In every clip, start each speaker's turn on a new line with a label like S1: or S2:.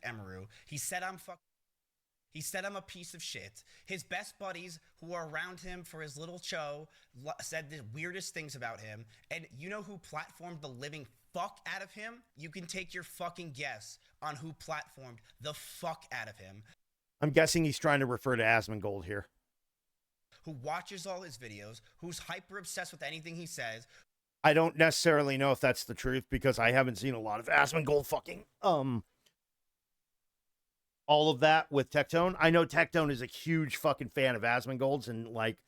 S1: Emaru. He said he said I'm a piece of shit. His best buddies who are around him for his little show said the weirdest things about him. And you know who platformed the living fuck out of him? You can take your fucking guess on who platformed the fuck out of him.
S2: I'm guessing he's trying to refer to Asmongold here.
S1: Who watches all his videos, who's hyper obsessed with anything he says.
S2: I don't necessarily know if that's the truth because I haven't seen a lot of Asmongold fucking all of that with Tectone. I know Tectone is a huge fucking fan of Asmongold's and like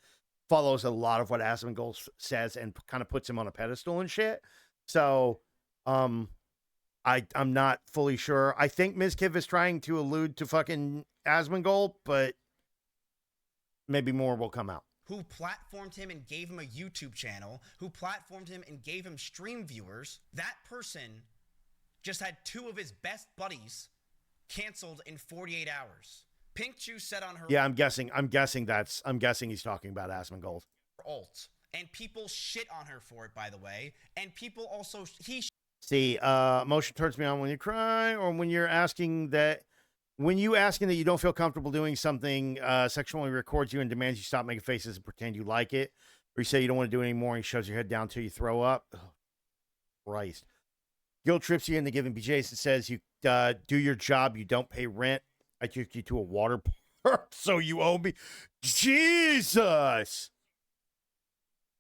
S2: follows a lot of what Asmongold says and kind of puts him on a pedestal and shit. So, I'm not fully sure. I think Mizkiff is trying to allude to fucking Asmongold, but maybe more will come out.
S1: Who platformed him and gave him a YouTube channel, who platformed him and gave him stream viewers. That person just had 2 of his best buddies canceled in 48 hours. Pink Chew said on her
S2: I'm guessing he's talking about Asmongold.
S1: alt. And people shit on her for it, by the way. And people also
S2: See, emotion turns me on when you cry, or when you asking that you don't feel comfortable doing something, sexually records you and demands you stop making faces and pretend you like it, or you say you don't want to do it anymore and he shoves your head down till you throw up. Oh, Christ. Guilt trips you into giving BJs and says you do your job, you don't pay rent. I took you to a water park, so you owe me. Jesus!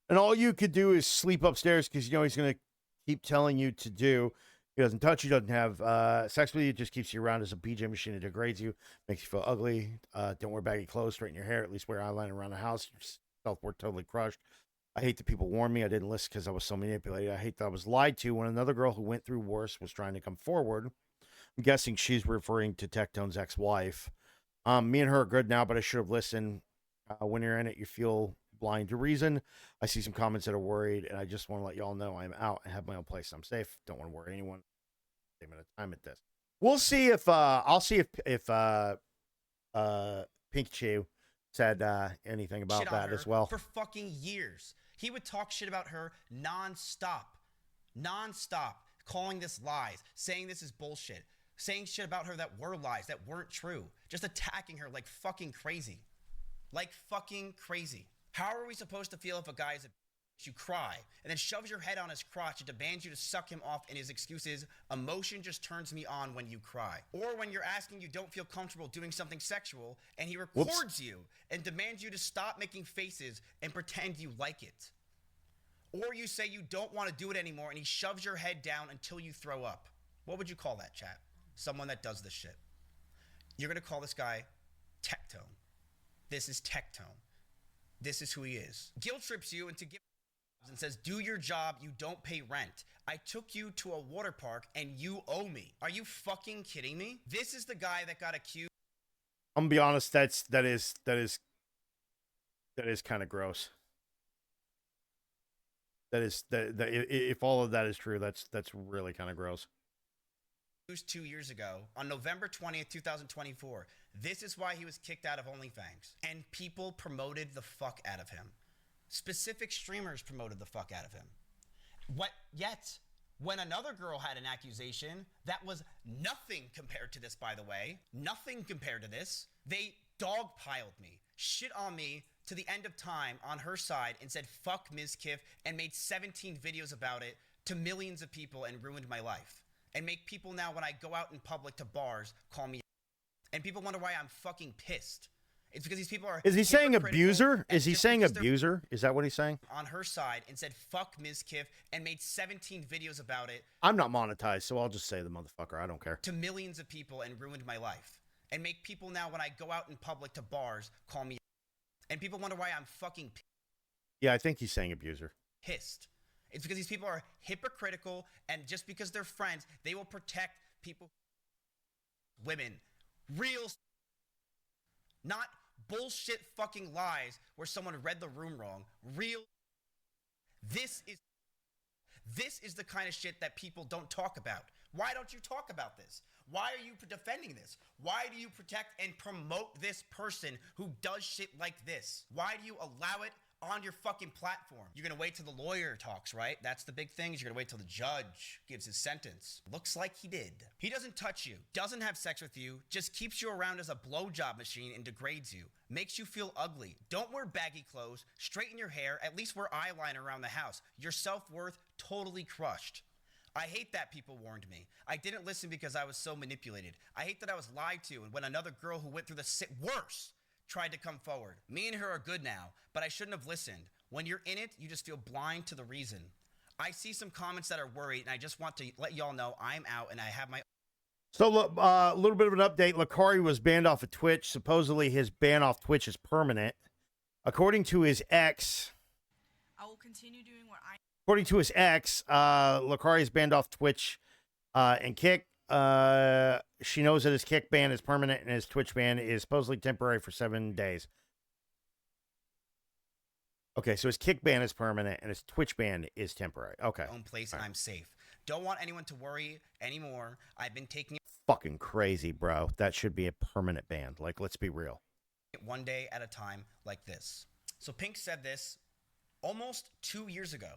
S2: And all you could do is sleep upstairs because you know he's going to keep telling you to do. He doesn't touch you, doesn't have sex with you, just keeps you around as a PJ machine. It degrades you, makes you feel ugly. Don't wear baggy clothes, straighten your hair, at least wear eyeliner around the house. Your self-worth totally crushed. I hate that people warned me. I didn't listen because I was so manipulated. I hate that I was lied to when another girl who went through worse was trying to come forward. I'm guessing she's referring to Tectone's ex-wife. Me and her are good now, but I should have listened. When you're in it, you feel blind to reason. I see some comments that are worried, and I just want to let y'all know I'm out. I have my own place. I'm safe. Don't want to worry anyone. Same amount of time at this. We'll see if I'll see if Pink Chew said anything about that as well.
S1: For fucking years. He would talk shit about her nonstop, calling this lies, saying this is bullshit, saying shit about her that were lies, that weren't true, just attacking her like fucking crazy. How are we supposed to feel if a guy is you cry and then shoves your head on his crotch and demands you to suck him off in his excuses? Emotion just turns me on when you cry. Or when you're asking you don't feel comfortable doing something sexual and he records you and demands you to stop making faces and pretend you like it. Or you say you don't want to do it anymore and he shoves your head down until you throw up. What would you call that, chat? Someone that does this shit. You're going to call this guy Tectone. This is Tectone. This is who he is. Guilt trips you into giving and says, do your job, you don't pay rent. I took you to a water park and you owe me. Are you fucking kidding me? This is the guy that got accused.
S2: I'm gonna be honest, that is kind of gross. If all of that is true, that's really kind of gross.
S1: 2 years ago on November 20th, 2024. This is why he was kicked out of OnlyFans. And people promoted the fuck out of him. Specific streamers promoted the fuck out of him. Yet, when another girl had an accusation that was nothing compared to this, by the way, nothing compared to this, they dogpiled me, shit on me to the end of time on her side and said, fuck Ms. Kiff, and made 17 videos about it to millions of people and ruined my life. And make people now, when I go out in public to bars, call me. And people wonder why I'm fucking pissed. It's because these people are.
S2: Is he saying abuser? Is he saying abuser? Is that what he's saying?
S1: On her side and said, fuck Ms. Kiff, and made 17 videos about it.
S2: I'm not monetized, so I'll just say the motherfucker. I don't care.
S1: To millions of people and ruined my life. And make people now, when I go out in public to bars, call me. And people wonder why I'm fucking pissed.
S2: Yeah, I think he's saying abuser.
S1: Pissed. It's because these people are hypocritical, and just because they're friends, they will protect people, women, real, not bullshit fucking lies where someone read the room wrong. Real. This is the kind of shit that people don't talk about. Why don't you talk about this? Why are you defending this? Why do you protect and promote this person who does shit like this? Why do you allow it, on your fucking platform. You're gonna wait till the lawyer talks, right? That's the big thing. You're gonna wait till the judge gives his sentence. Looks like he did. He doesn't touch you, doesn't have sex with you, just keeps you around as a blowjob machine and degrades you. Makes you feel ugly. Don't wear baggy clothes, straighten your hair, at least wear eyeliner around the house. Your self-worth totally crushed. I hate that people warned me. I didn't listen because I was so manipulated. I hate that I was lied to, and when another girl who went through the worse tried to come forward. Me and her are good now, but I shouldn't have listened. When you're in it, you just feel blind to the reason. I see some comments that are worried, and I just want to let y'all know I'm out and I have my...
S2: So, a little bit of an update. Lakari was banned off of Twitch. Supposedly, his ban off Twitch is permanent. According to his ex...
S3: I will continue doing what I...
S2: According to his ex, Lakari is banned off Twitch and Kick. She knows that his Kick ban is permanent and his Twitch ban is supposedly temporary for 7 days. Okay, so his Kick ban is permanent and his Twitch ban is temporary. Okay.
S1: Own place and I'm safe. Don't want anyone to worry anymore. I've been taking it
S2: fucking crazy, bro. That should be a permanent ban. Like, let's be real.
S1: One day at a time like this. So Pink said this almost 2 years ago.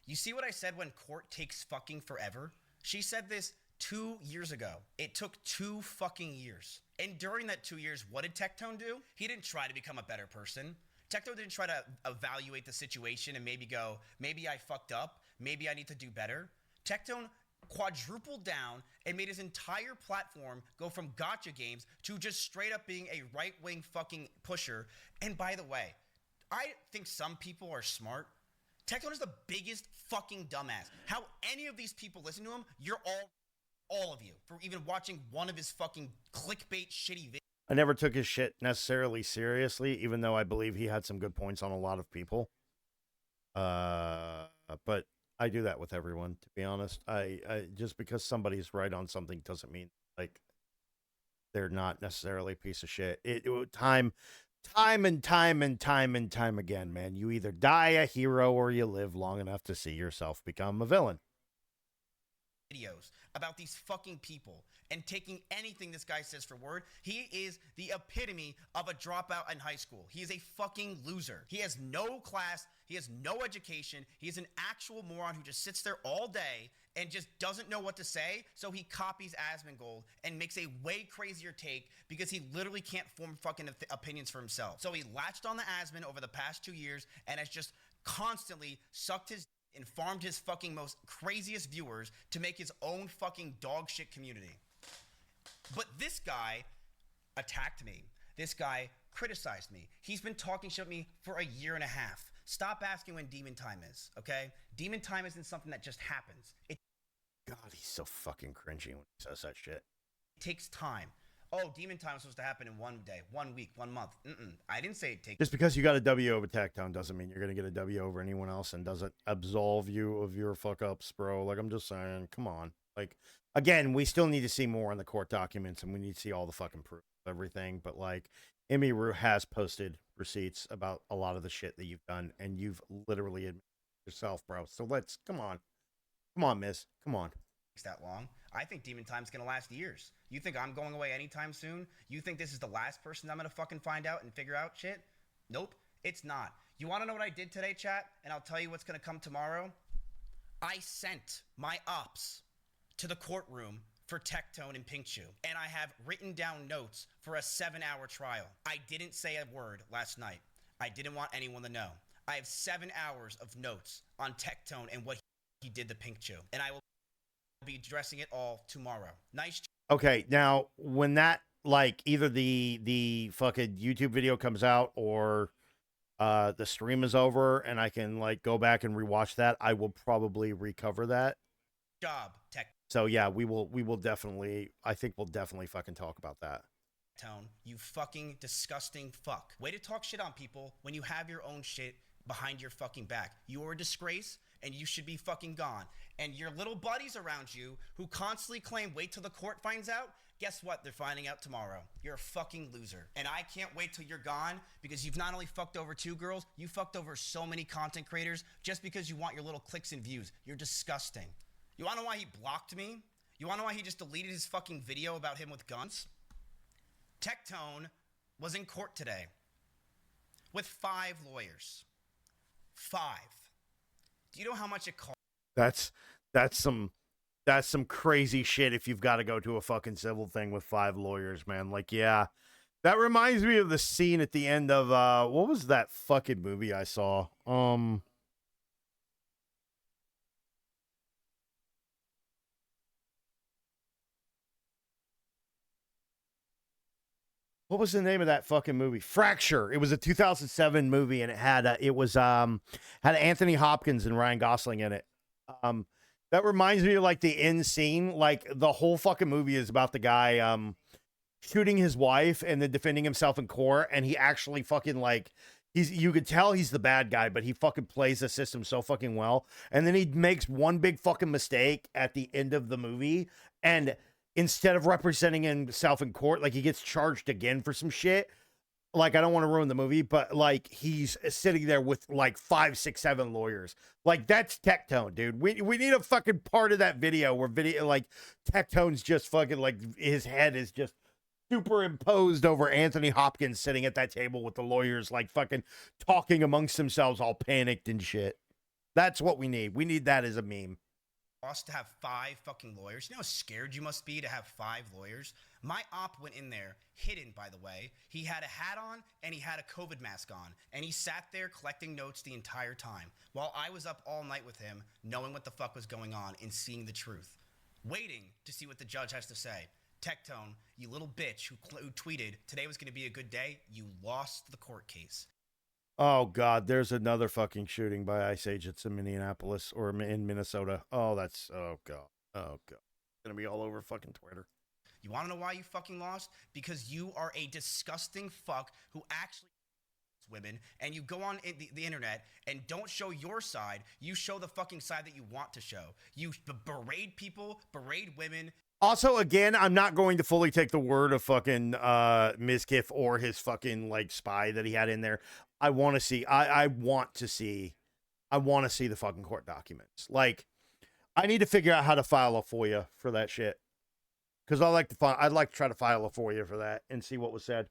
S1: You see what I said when court takes fucking forever? She said this 2 years ago. It took 2 fucking years. And during that 2 years, what did Tectone do? He didn't try to become a better person. Tectone didn't try to evaluate the situation and maybe go, maybe I fucked up. Maybe I need to do better. Tectone quadrupled down and made his entire platform go from gotcha games to just straight up being a right-wing fucking pusher. And by the way, I think some people are smart. Tectone is the biggest fucking dumbass. How any of these people listen to him, you're all of you, for even watching one of his fucking clickbait shitty videos.
S2: I never took his shit necessarily seriously, even though I believe he had some good points on a lot of people. But I do that with everyone, to be honest. I just because somebody's right on something doesn't mean, like, they're not necessarily a piece of shit. Time and time again, man. You either die a hero or you live long enough to see yourself become a villain.
S1: Videos about these fucking people and taking anything this guy says for word. He is the epitome of a dropout in high school. He is a fucking loser. He has no class. He has no education. He is an actual moron who just sits there all day and just doesn't know what to say. So he copies Asmongold and makes a way crazier take because he literally can't form fucking opinions for himself. So he latched on the Asmon over the past 2 years and has just constantly sucked his and farmed his fucking most craziest viewers to make his own fucking dog shit community. But this guy attacked me. This guy criticized me. He's been talking shit with me for a year and a half. Stop asking when demon time is, okay? Demon time isn't something that just happens. It
S2: God, he's so fucking cringy when he says that shit.
S1: takes time. Oh, demon time is supposed to happen in 1 day, 1 week, 1 month. I didn't say it takes.
S2: Just because you got a W over Tectone doesn't mean you're going to get a W over anyone else and doesn't absolve you of your fuck-ups, bro. Like, I'm just saying, come on. Like, again, we still need to see more on the court documents, and we need to see all the fucking proof of everything. But, like, Emiru has posted receipts about a lot of the shit that you've done, and you've literally admitted yourself, bro. So let's, come on. Come on, miss. Come on.
S1: That long. I think demon time's gonna last years. You think I'm going away anytime soon? You think this is the last person I'm gonna fucking find out and figure out shit? Nope, it's not. You wanna know what I did today, chat? And I'll tell you what's gonna come tomorrow. I sent my ops to the courtroom for Tectone and Pinkchu, and I have written down notes for a 7-hour trial. I didn't say a word last night. I didn't want anyone to know. I have 7 hours of notes on Tectone and what he did to Pinkchu, and I will be addressing it all tomorrow. Nice.
S2: Okay, now when that, like, either the fucking YouTube video comes out or the stream is over and I can, like, go back and rewatch that, I will probably recover that.
S1: Job, Tech.
S2: So yeah, we will definitely, I think we'll definitely fucking talk about that.
S1: Tone, you fucking disgusting fuck. Way to talk shit on people when you have your own shit behind your fucking back. You are a disgrace and you should be fucking gone. And your little buddies around you who constantly claim wait till the court finds out, guess what? They're finding out tomorrow. You're a fucking loser. And I can't wait till you're gone because you've not only fucked over 2 girls, you fucked over so many content creators just because you want your little clicks and views. You're disgusting. You wanna know why he blocked me? You wanna know why he just deleted his fucking video about him with guns? Tectone was in court today with 5 lawyers. 5. Do you know how much it costs?
S2: That's some crazy shit if you've got to go to a fucking civil thing with 5 lawyers, man. Like, yeah. That reminds me of the scene at the end of what was that fucking movie I saw? What was the name of that fucking movie? Fracture. It was a 2007 movie, and it had had Anthony Hopkins and Ryan Gosling in it. That reminds me of like the end scene. Like the whole fucking movie is about the guy shooting his wife and then defending himself in court, and he actually fucking like you could tell he's the bad guy, but he fucking plays the system so fucking well. And then he makes one big fucking mistake at the end of the movie, and instead of representing himself in court, like he gets charged again for some shit. Like, I don't want to ruin the movie, but like he's sitting there with like 5, 6, 7 lawyers. Like, that's Tectone, dude. We need a fucking part of that video where like Tectone's just fucking like his head is just superimposed over Anthony Hopkins sitting at that table with the lawyers, like fucking talking amongst themselves, all panicked and shit. That's what we need. We need that as a meme.
S1: To have 5 fucking lawyers. You know how scared you must be to have 5 lawyers? My op went in there, hidden by the way. He had a hat on and he had a COVID mask on. And he sat there collecting notes the entire time while I was up all night with him, knowing what the fuck was going on and seeing the truth. Waiting to see what the judge has to say. Tectone, you little bitch who tweeted, today was going to be a good day, you lost the court case.
S2: Oh, God, there's another fucking shooting by Ice Agents in Minneapolis or in Minnesota. Oh, that's, oh, God. Oh, God. It's going to be all over fucking Twitter.
S1: You want to know why you fucking lost? Because you are a disgusting fuck who actually women, and you go on the internet and don't show your side. You show the fucking side that you want to show. You berate people, berate women.
S2: Also, again, I'm not going to fully take the word of fucking Mizkif or his fucking like spy that he had in there. I want to see. I want to see the fucking court documents. Like, I need to figure out how to file a FOIA for that shit. Because I'd like to try to file a FOIA for that and see what was said.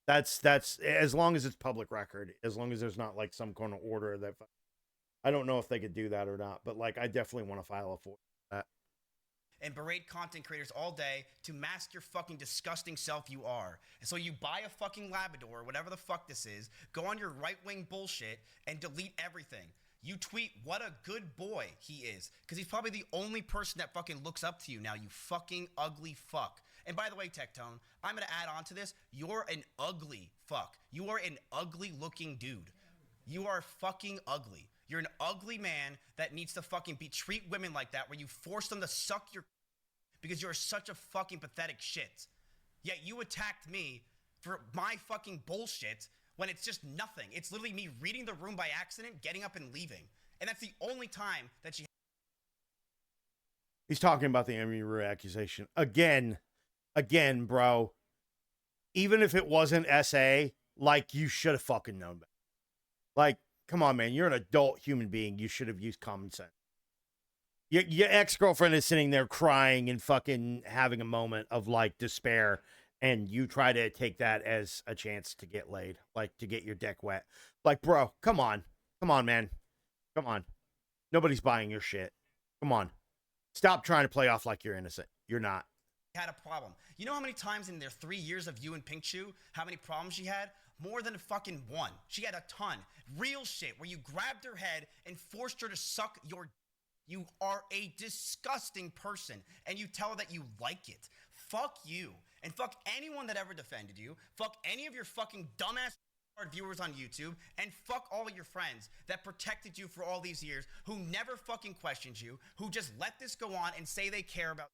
S2: That's as long as it's public record, as long as there's not like some kind of order that I don't know if they could do that or not, but like I definitely want to file a FOIA for that.
S1: And berate content creators all day to mask your fucking disgusting self you are. And so you buy a fucking Labrador, whatever the fuck this is, go on your right-wing bullshit, and delete everything. You tweet what a good boy he is, because he's probably the only person that fucking looks up to you now, you fucking ugly fuck. And by the way, Tectone, I'm going to add on to this. You're an ugly fuck. You are an ugly-looking dude. You are fucking ugly. You're an ugly man that needs to fucking treat women like that, where you force them to suck your because you're such a fucking pathetic shit. Yet you attacked me for my fucking bullshit when it's just nothing. It's literally me reading the room by accident, getting up and leaving. And that's the only time that she...
S2: He's talking about the Amy Rue accusation. Again, bro. Even if it wasn't SA, like, you should have fucking known better. Like, come on, man. You're an adult human being. You should have used common sense. Your ex-girlfriend is sitting there crying and fucking having a moment of, like, despair, and you try to take that as a chance to get laid, like, to get your dick wet. Like, bro, come on. Come on, man. Come on. Nobody's buying your shit. Come on. Stop trying to play off like you're innocent. You're not.
S1: Had a problem. You know how many times in their 3 years of you and Pink Shoe, how many problems she had? More than fucking one. She had a ton. Real shit, where you grabbed her head and forced her to suck your... You are a disgusting person, and you tell her that you like it. Fuck you, and fuck anyone that ever defended you. Fuck any of your fucking dumbass viewers on YouTube, and fuck all of your friends that protected you for all these years, who never fucking questioned you, who just let this go on and say they care about...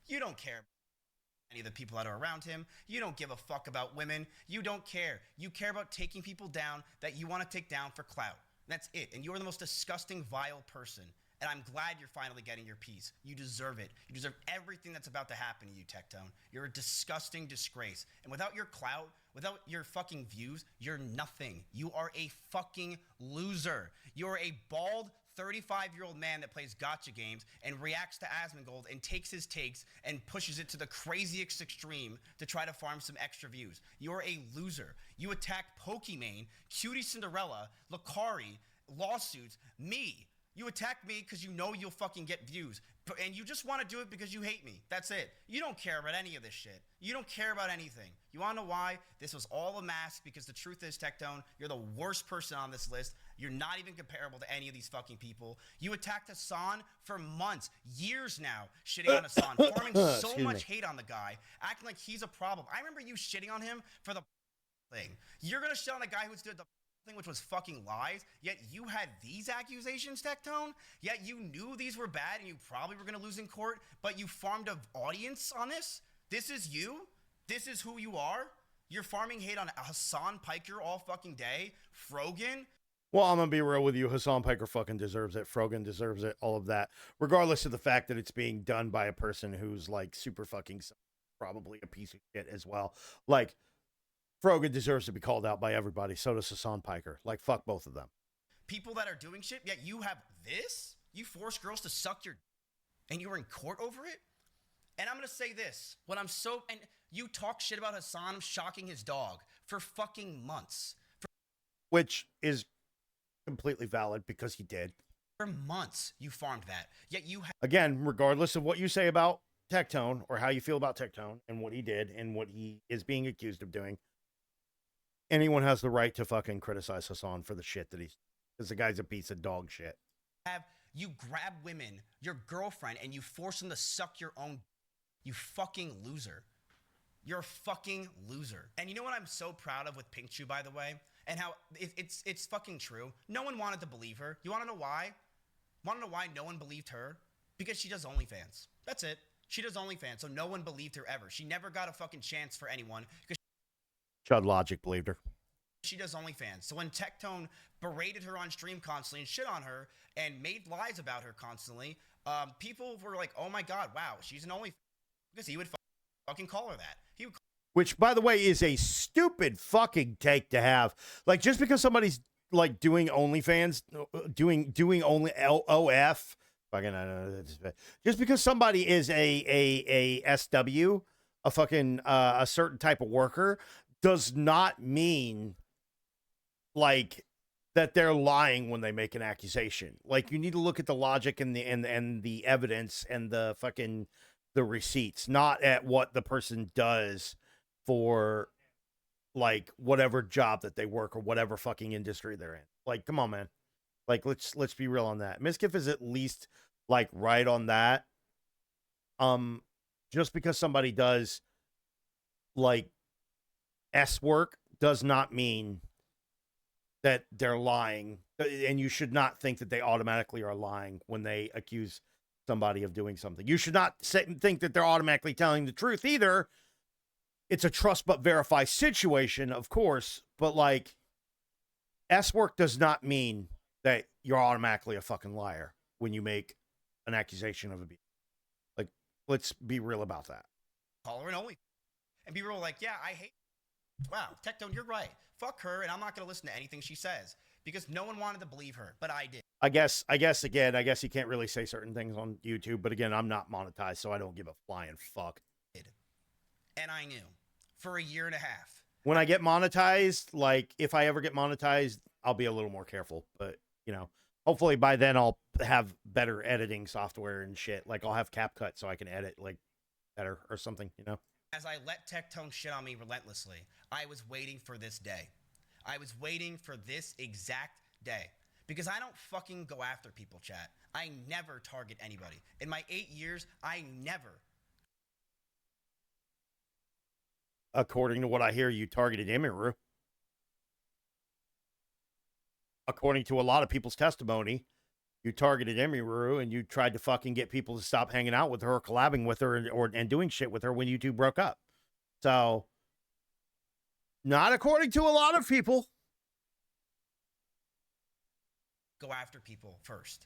S1: You don't care about any of the people that are around him. You don't give a fuck about women. You don't care. You care about taking people down that you want to take down for clout. That's it. And you're the most disgusting, vile person. And I'm glad you're finally getting your piece. You deserve it. You deserve everything that's about to happen to you, Tectone. You're a disgusting disgrace. And without your clout, without your fucking views, you're nothing. You are a fucking loser. You're a bald, 35-year-old man that plays gotcha games and reacts to Asmongold and takes his takes and pushes it to the craziest extreme to try to farm some extra views. You're a loser. You attack Pokimane, Cutie Cinderella, Lakari, lawsuits, me. You attack me because you know you'll fucking get views. And you just want to do it because you hate me. That's it. You don't care about any of this shit. You don't care about anything. You want to know why? This was all a mask, because the truth is, Tectone, you're the worst person on this list. You're not even comparable to any of these fucking people. You attacked Hassan for months, years now, shitting on Hassan, forming so much hate on the guy, acting like he's a problem. I remember you shitting on him for the thing. You're going to shit on a guy who's did the thing, which was fucking lies, yet you had these accusations, Tectone, yet you knew these were bad and you probably were going to lose in court, but you farmed an audience on this? This is you? This is who you are? You're farming hate on Hassan Piker all fucking day? Frogan?
S2: Well, I'm going to be real with you. Hassan Piker fucking deserves it. Frogan deserves it. All of that. Regardless of the fact that it's being done by a person who's like super fucking probably a piece of shit as well. Like, Frogan deserves to be called out by everybody. So does Hassan Piker. Like, fuck both of them.
S1: People that are doing shit, yet you have this? You force girls to suck your and you were in court over it? And I'm going to say this. And you talk shit about Hassan shocking his dog for fucking months.
S2: Which is completely valid because he did.
S1: For months, you farmed that. Yet you have...
S2: Again, regardless of what you say about Tectone or how you feel about Tectone and what he did and what he is being accused of doing, anyone has the right to fucking criticize Hassan for the shit that he's... Because the guy's a piece of dog shit.
S1: You grab women, your girlfriend, and you force them to suck your own... You fucking loser. You're a fucking loser. And you know what I'm so proud of with Pink Chew, by the way? And how it's fucking true. No one wanted to believe her. You want to know why? Want to know why no one believed her? Because she does OnlyFans. That's it. She does OnlyFans, so no one believed her ever. She never got a fucking chance for anyone.
S2: Chud Logic believed her.
S1: She does OnlyFans. So when Tectone berated her on stream constantly and shit on her and made lies about her constantly, people were like, oh my God, wow, she's an OnlyFans. Because he would fucking call her that. He would.
S2: Which, by the way, is a stupid fucking take to have. Like, just because somebody's like doing OnlyFans, doing only LOF, fucking, I don't know, just because somebody is a SW, a fucking a certain type of worker, does not mean like that they're lying when they make an accusation. Like, you need to look at the logic and the evidence and the fucking the receipts, not at what the person does for like whatever job that they work or whatever fucking industry they're in. Like, come on, man. Like, let's be real on that. Miskiff is at least like right on that. Just because somebody does like S work does not mean that they're lying, and you should not think that they automatically are lying when they accuse somebody of doing something. You should not think that they're automatically telling the truth either. It's a trust but verify situation, of course, but like S work does not mean that you're automatically a fucking liar when you make an accusation of abuse. Like, let's be real about that.
S1: Call her an only. And people were like, yeah, I hate. Wow, Tectone, you're right. Fuck her, and I'm not going to listen to anything she says because no one wanted to believe her, but I did.
S2: I guess you can't really say certain things on YouTube, but again, I'm not monetized, so I don't give a flying fuck.
S1: And I knew for a year and a half.
S2: When I get monetized, like if I ever get monetized, I'll be a little more careful, but you know, hopefully by then I'll have better editing software and shit. Like I'll have CapCut so I can edit like better or something, you know?
S1: As I let Tectone shit on me relentlessly, I was waiting for this day. I was waiting for this exact day. Because I don't fucking go after people, chat. I never target anybody. In my 8 years, I never.
S2: According to what I hear, you targeted Emiru. According to a lot of people's testimony, you targeted Emiru and you tried to fucking get people to stop hanging out with her or collabing with her and doing shit with her when you two broke up. So, not according to a lot of people.
S1: Go after people first.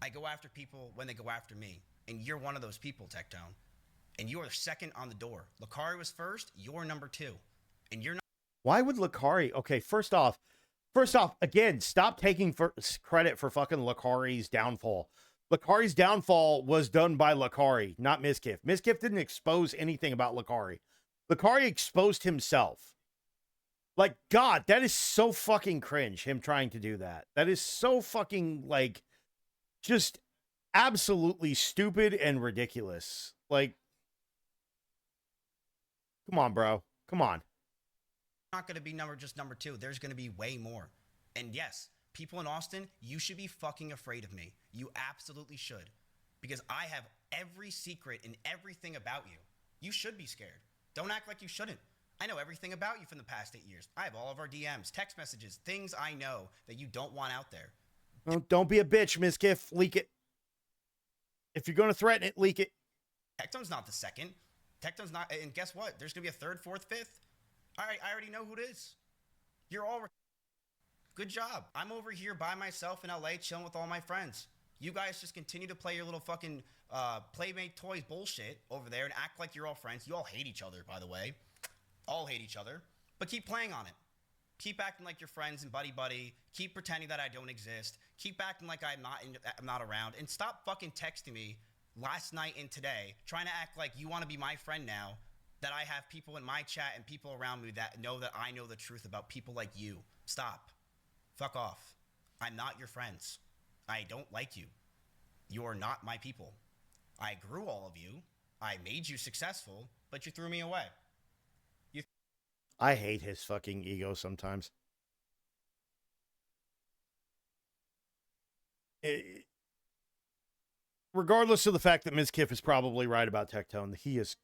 S1: I go after people when they go after me. And you're one of those people, Tectone. And you are second on the door. Lakari was first, you're number two. And you're not.
S2: Why would Lakari? Okay, first off, First off, again, stop taking credit for fucking Lakari's downfall. Lakari's downfall was done by Lakari, not Mizkif. Mizkif didn't expose anything about Lakari. Lakari exposed himself. Like, God, that is so fucking cringe, him trying to do that. That is so fucking, like, just absolutely stupid and ridiculous. Like, come on, bro. Come on.
S1: Not going to be just number 2. There's going to be way more. And yes, people in Austin, you should be fucking afraid of me. You absolutely should. Because I have every secret and everything about you. You should be scared. Don't act like you shouldn't. I know everything about you from the past 8 years. I have all of our DMs, text messages, things I know that you don't want out there.
S2: Well, don't be a bitch, Mizkif. Leak it. If you're going to threaten it, leak it.
S1: Tectone's not the second. Tectone's not, and guess what? There's going to be a third, fourth, fifth. All right, I already know who it is. You're all good job. I'm over here by myself in LA chilling with all my friends. You guys just continue to play your little fucking Playmate Toys bullshit over there and act like you're all friends. You all hate each other, by the way. All hate each other. But keep playing on it. Keep acting like you're friends and buddy-buddy. Keep pretending that I don't exist. Keep acting like I'm not around. And stop fucking texting me last night and today trying to act like you want to be my friend now, that I have people in my chat and people around me that know that I know the truth about people like you. Stop. Fuck off. I'm not your friends. I don't like you. You are not my people. I grew all of you. I made you successful, but you threw me away.
S2: I hate his fucking ego sometimes. Regardless of the fact that Mizkif is probably right about Tectone, he is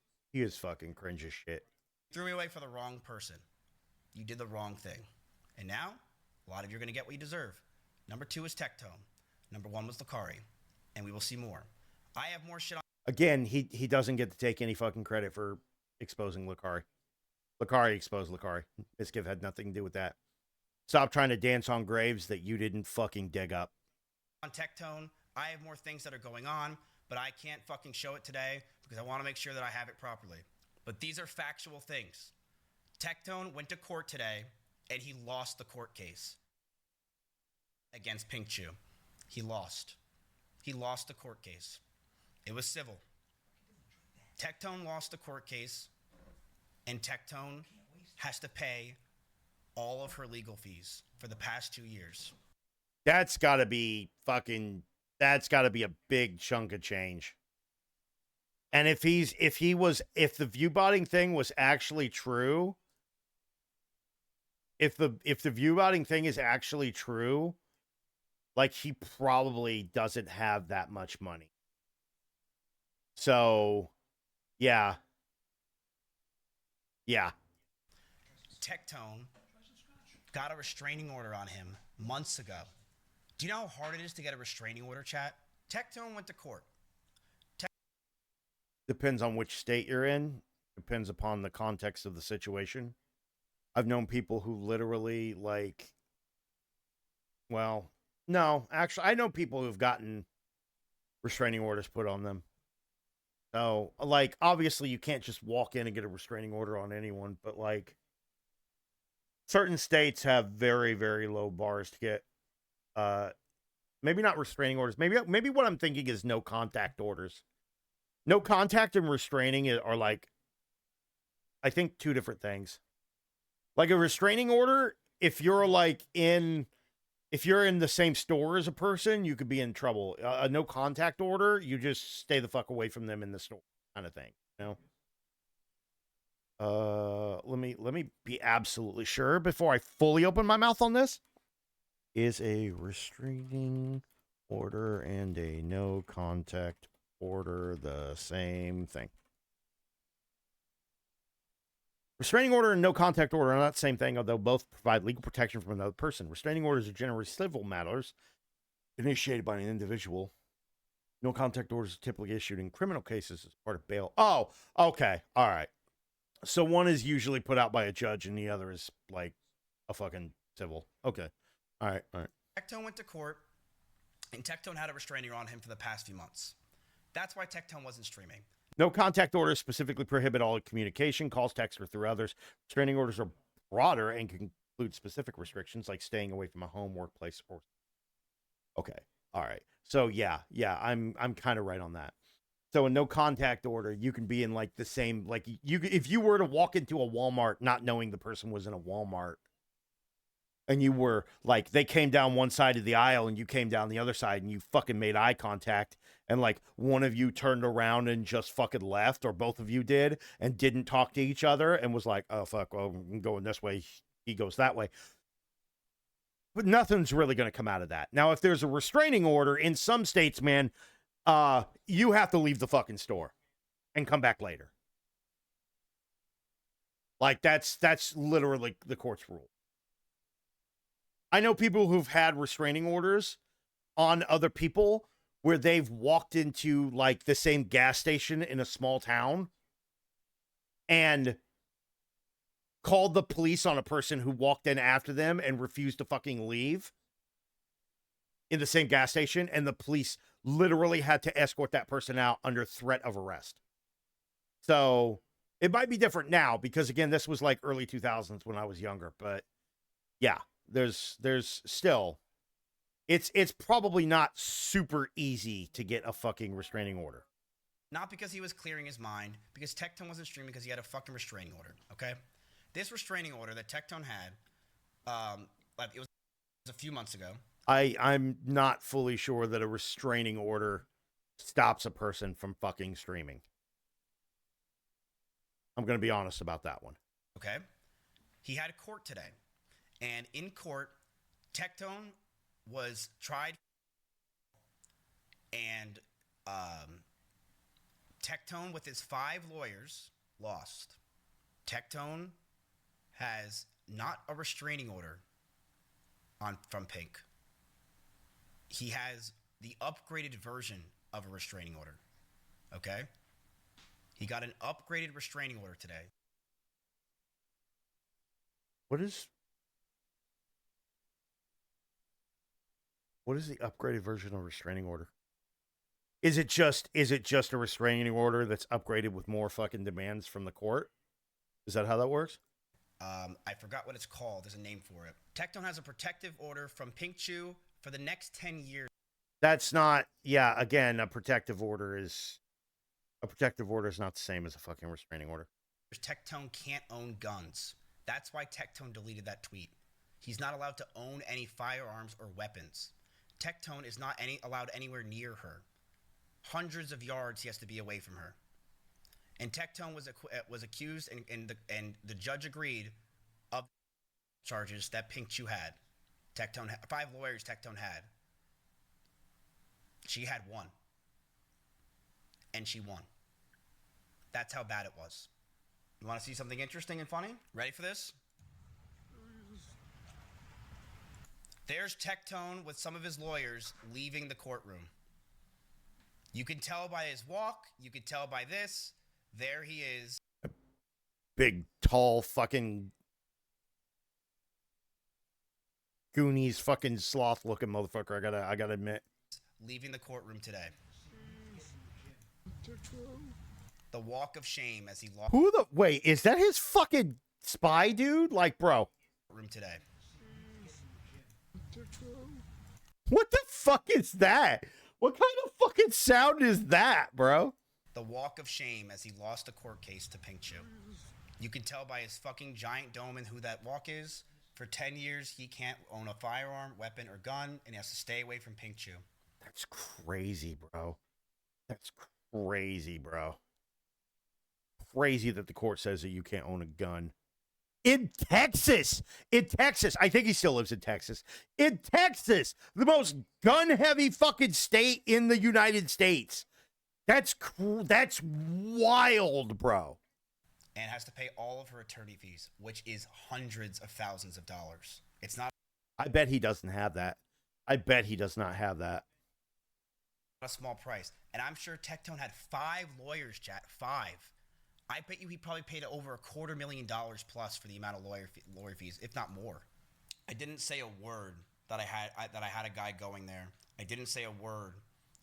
S2: fucking cringe as shit.
S1: You threw me away for the wrong person. You did the wrong thing. And now, a lot of you are going to get what you deserve. Number 2 is Tectone. Number 1 was Lakari. And we will see more. I have more shit on.
S2: Again, he doesn't get to take any fucking credit for exposing Lakari. Lakari exposed Lakari. Mizkif had nothing to do with that. Stop trying to dance on graves that you didn't fucking dig up.
S1: On Tectone, I have more things that are going on, but I can't fucking show it today because I want to make sure that I have it properly. But these are factual things. Tectone went to court today, and he lost the court case against Pink Chew. He lost. He lost the court case. It was civil. Tectone lost the court case, and Tectone has to pay all of her legal fees for the past 2 years.
S2: That's got to be a big chunk of change. And if the viewbotting thing was actually true, if the viewbotting thing is actually true, like, he probably doesn't have that much money. So, yeah. Yeah.
S1: Tectone got a restraining order on him months ago. Do you know how hard it is to get a restraining order, chat? Tectone went to court.
S2: Depends on which state you're in. Depends upon the context of the situation. I've known people who literally, like, well, no, actually, I know people who've gotten restraining orders put on them. So, like, obviously you can't just walk in and get a restraining order on anyone, but, like, certain states have very, very low bars to get, maybe not restraining orders. Maybe what I'm thinking is no contact orders. No contact and restraining are, like, I think 2 different things. Like, a restraining order, if you're in the same store as a person, you could be in trouble. A no contact order, you just stay the fuck away from them in the store, kind of thing, you know? Let me be absolutely sure before I fully open my mouth on this. Is a restraining order and a no contact order the same thing? Restraining order and no contact order are not the same thing, although both provide legal protection from another person. Restraining orders are generally civil matters initiated by an individual. No contact orders are typically issued in criminal cases as part of bail. Oh, okay. All right. So one is usually put out by a judge and the other is like a fucking civil. Okay. All right.
S1: Tectone went to court, and Tectone had a restraining order on him for the past few months. That's why Tectone wasn't streaming.
S2: No contact orders specifically prohibit all communication, calls, texts, or through others. Restraining orders are broader and can include specific restrictions like staying away from a home, workplace, or okay. All right. So yeah, I'm kind of right on that. So a no contact order, you can be in like the same like you if you were to walk into a Walmart not knowing the person was in a Walmart and you were like they came down one side of the aisle and you came down the other side and you fucking made eye contact and like one of you turned around and just fucking left or both of you did and didn't talk to each other and was like, "Oh fuck, well, I'm going this way, he goes that way." But nothing's really going to come out of that. Now, if there's a restraining order in some states, man, you have to leave the fucking store and come back later. Like that's literally the court's rule. I know people who've had restraining orders on other people where they've walked into like the same gas station in a small town and called the police on a person who walked in after them and refused to fucking leave in the same gas station, and the police literally had to escort that person out under threat of arrest. So it might be different now because again, this was like early 2000s when I was younger, but yeah, there's still it's probably not super easy to get a fucking restraining order.
S1: Not because he was clearing his mind, because Tectone wasn't streaming because he had a fucking restraining order, okay? This restraining order that Tectone had, it was a few months ago.
S2: I'm not fully sure that a restraining order stops a person from fucking streaming. I'm going to be honest about that one.
S1: Okay? He had a court today. And in court, Tectone was tried and Tectone with his 5 lawyers lost. Tectone has not a restraining order from Pink. He has the upgraded version of a restraining order. Okay? He got an upgraded restraining order today.
S2: What is the upgraded version of a restraining order? Is it just a restraining order that's upgraded with more fucking demands from the court? Is that how that works?
S1: I forgot what it's called. There's a name for it. Tectone has a protective order from Pink Chew for the next 10 years.
S2: That's not, yeah, again, a protective order is not the same as a fucking restraining order.
S1: Tectone can't own guns. That's why Tectone deleted that tweet. He's not allowed to own any firearms or weapons. Tectone is not allowed anywhere near her. Hundreds of yards he has to be away from her. And Tectone was accused, and the judge agreed of charges that Pink Chew had. 5 lawyers Tectone had. She had 1. And she won. That's how bad it was. You want to see something interesting and funny? Ready for this? There's Tectone with some of his lawyers leaving the courtroom. You can tell by his walk. You can tell by this. There he is.
S2: Big, tall, fucking Goonies fucking sloth looking motherfucker. I gotta admit.
S1: Leaving the courtroom today. The walk of shame as he lost.
S2: Wait, is that his fucking spy dude? Like, bro.
S1: Room today.
S2: What the fuck is that? What kind of fucking sound is that, bro?
S1: The walk of shame as he lost a court case to Pink Chew. You can tell by his fucking giant dome and who that walk is. For 10 years, he can't own a firearm, weapon, or gun, and he has to stay away from Pink Chew.
S2: That's crazy, bro. That's crazy, bro. Crazy that the court says that you can't own a gun. In Texas. I think he still lives in Texas. In Texas, the most gun-heavy fucking state in the United States. That's wild, bro.
S1: And has to pay all of her attorney fees, which is hundreds of thousands of dollars. It's not.
S2: I bet he doesn't have that. I bet he does not have that.
S1: A small price. And I'm sure Tectone had 5 lawyers, chat. 5. I bet you he probably paid over $250,000 plus for the amount of lawyer fees, if not more. I didn't say a word that I had a guy going there. I didn't say a word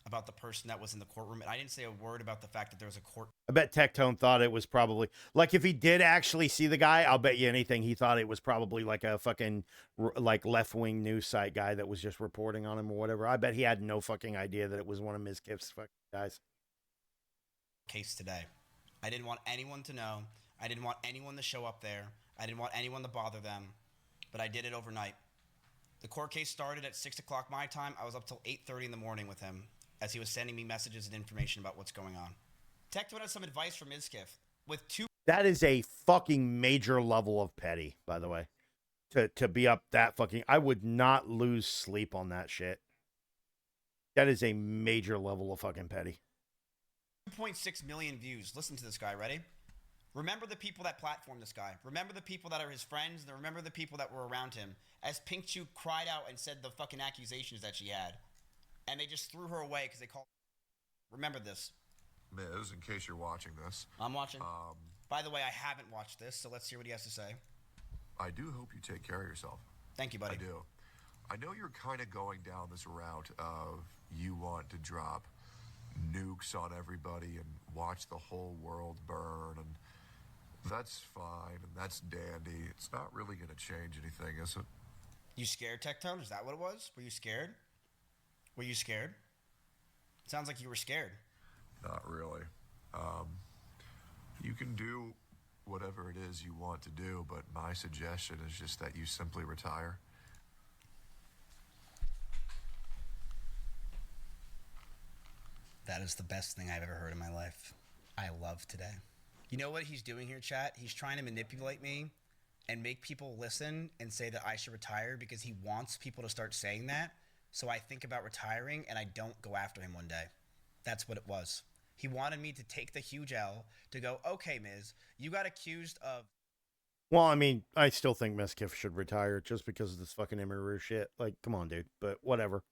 S1: about the person that was in the courtroom, and I didn't say a word about the fact that there was a court.
S2: I bet Tectone thought it was probably like if he did actually see the guy, I'll bet you anything he thought it was probably like a fucking like left-wing news site guy that was just reporting on him or whatever. I bet he had no fucking idea that it was one of Ms. Kiff's fucking guys.
S1: Case today. I didn't want anyone to know. I didn't want anyone to show up there. I didn't want anyone to bother them, but I did it overnight. The court case started at 6 o'clock my time. I was up till 8:30 in the morning with him as he was sending me messages and information about what's going on. Tectone has some advice from Izkiff. With two...
S2: That is a fucking major level of petty, by the way. To be up that fucking... I would not lose sleep on that shit. That is a major level of fucking petty.
S1: 2.6 million views. Listen to this guy. Ready? Remember the people that platformed this guy. Remember the people that are his friends. And remember the people that were around him. As Pink Chew cried out and said the fucking accusations that she had. And they just threw her away because they called... Remember this.
S4: Miz, in case you're watching this.
S1: I'm watching. By the way, I haven't watched this, so let's hear what he has to say.
S4: I do hope you take care of yourself.
S1: Thank you, buddy.
S4: I do. I know you're kind of going down this route of you want to drop nukes on everybody and watch the whole world burn, and that's fine, and that's dandy. It's not really going to change anything, is it?
S1: You scared, Tectone? Is that what it was? Were you scared? Were you scared? Sounds like you were scared.
S4: Not really. You can do whatever it is you want to do, but my suggestion is just that you simply retire.
S1: That is the best thing I've ever heard in my life. I love today. You know what he's doing here, chat? He's trying to manipulate me and make people listen and say that I should retire because he wants people to start saying that. So I think about retiring and I don't go after him one day. That's what it was. He wanted me to take the huge L to go, okay, Miz, you got accused of...
S2: Well, I mean, I still think Ms. Kiff should retire just because of this fucking Emery shit. Like, come on, dude. But whatever.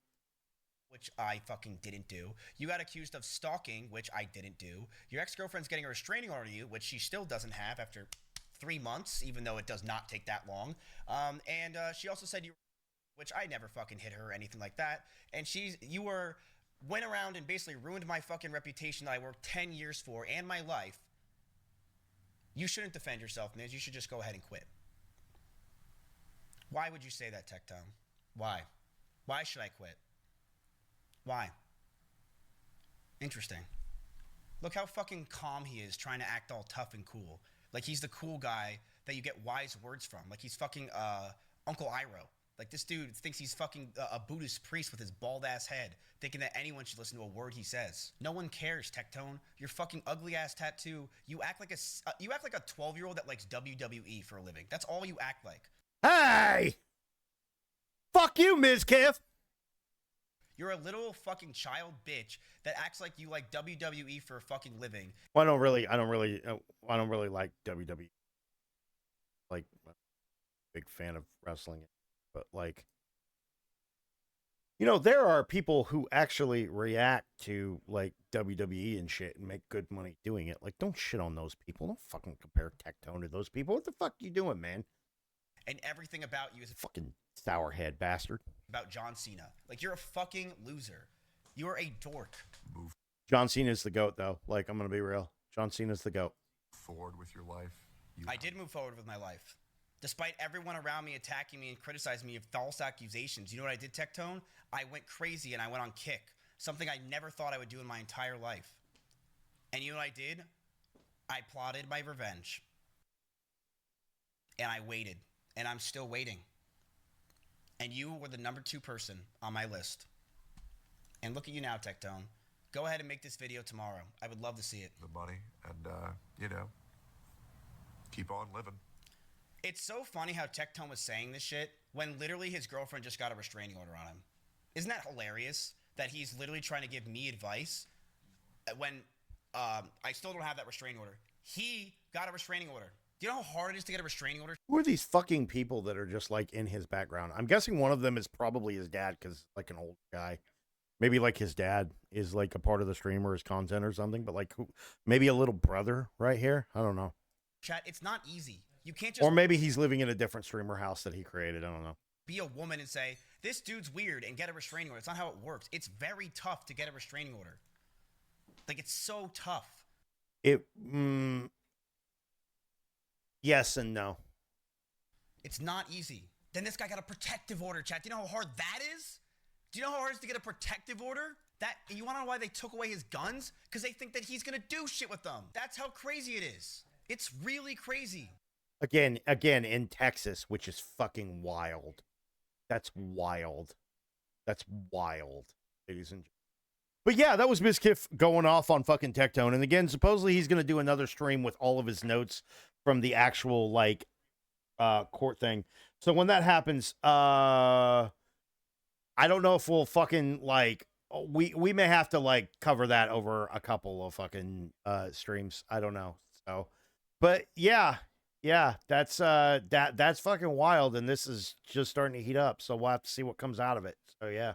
S1: Which I fucking didn't do. You got accused of stalking, which I didn't do. Your ex-girlfriend's getting a restraining order on you, which she still doesn't have after 3 months, even though it does not take that long. And she also said you... Which I never fucking hit her or anything like that. And went around and basically ruined my fucking reputation that I worked 10 years for and my life. You shouldn't defend yourself, Miz. You should just go ahead and quit. Why would you say that, Tectone? Why? Why should I quit? Why? Interesting. Look how fucking calm he is trying to act all tough and cool. Like he's the cool guy that you get wise words from. Like he's fucking Uncle Iroh. Like, this dude thinks he's fucking a Buddhist priest with his bald-ass head, thinking that anyone should listen to a word he says. No one cares, Tectone. Your fucking ugly-ass tattoo. You act like a 12-year-old that likes WWE for a living. That's all you act like.
S2: Hey! Fuck you, Ms. Kiff!
S1: You're a little fucking child bitch that acts like you like WWE for a fucking living.
S2: Well, I don't really like WWE. Like, I'm a big fan of wrestling. But, like, you know, there are people who actually react to, like, WWE and shit and make good money doing it. Like, don't shit on those people. Don't fucking compare Tectone to those people. What the fuck you doing, man?
S1: And everything about you is
S2: fucking sourhead bastard.
S1: About John Cena. Like, you're a fucking loser. You're a dork.
S4: Move
S2: John Cena's the GOAT, though. Like, I'm going to be real. John Cena's the GOAT.
S4: forward with your life.
S1: I did move forward with my life. Despite everyone around me attacking me and criticizing me of false accusations, you know what I did, Tectone? I went crazy and I went on kick. Something I never thought I would do in my entire life. And you know what I did? I plotted my revenge. And I waited. And I'm still waiting. And you were the number 2 person on my list. And look at you now, Tectone. Go ahead and make this video tomorrow. I would love to see it.
S4: The money and, you know, keep on living.
S1: It's so funny how Tectone was saying this shit when literally his girlfriend just got a restraining order on him. Isn't that hilarious that he's literally trying to give me advice when I still don't have that restraining order? He got a restraining order. Do you know how hard it is to get a restraining order?
S2: Who are these fucking people that are just, like, in his background? I'm guessing one of them is probably his dad because, like, an old guy. Maybe, like, his dad is, like, a part of the stream or his content or something. But, like, maybe a little brother right here? I don't know.
S1: Chat, it's not easy. You can't just...
S2: Or maybe he's living in a different streamer house that he created. I don't know.
S1: be a woman and say, this dude's weird and get a restraining order. It's not how it works. It's very tough to get a restraining order. Like, it's so tough.
S2: Yes and no.
S1: It's not easy. Then this guy got a protective order, chat. Do you know how hard that is? Do you know how hard it is to get a protective order? You want to know why they took away his guns? Because they think that he's going to do shit with them. That's how crazy it is. It's really crazy.
S2: Again, in Texas, which is fucking wild. That's wild. That's wild, ladies and gentlemen. But yeah, that was Mizkif going off on fucking Tectone. And again, supposedly he's going to do another stream with all of his notes from the actual, like, court thing. So when that happens, I don't know if we'll fucking, like, we may have to, like, cover that over a couple of fucking streams. I don't know. So, but yeah, that's fucking wild, and this is just starting to heat up. So we'll have to see what comes out of it. So yeah.